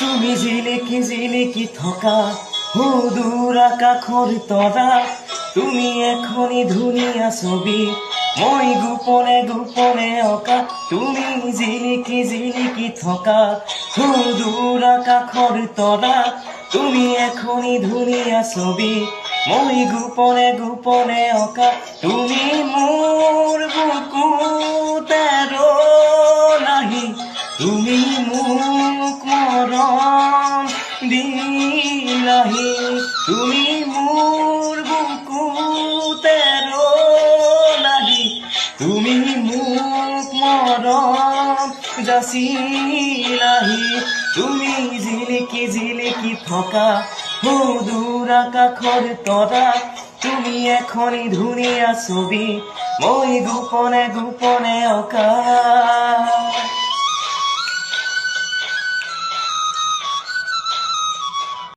তুমি জিলিকি জিলিকি থকা সুদূৰ আকাশৰ তৰা, তুমি এখনি ধুনীয়া ছবি মই গোপনে গোপনে অঁকা। তুমি জিলিকি জিলিকি থকা সুদূৰ আকাশৰ তৰা, তুমি এখনি ধুনীয়া ছবি মই গোপনে গোপনে অঁকা। তুমি মোৰ বুকুতে ৰলাহি, তুমি মোক মৰম দিলাহি, তুমি মোৰ বুকুতে ৰলাহি, তুমি মোক মৰম যাচিলাহি। তুমি জিলিকি জিলিকি থকা সুদূৰ আকাশৰ তৰা, তুমি এখনি ধুনীয়া ছবি মই গোপনে গোপনে অঁকা।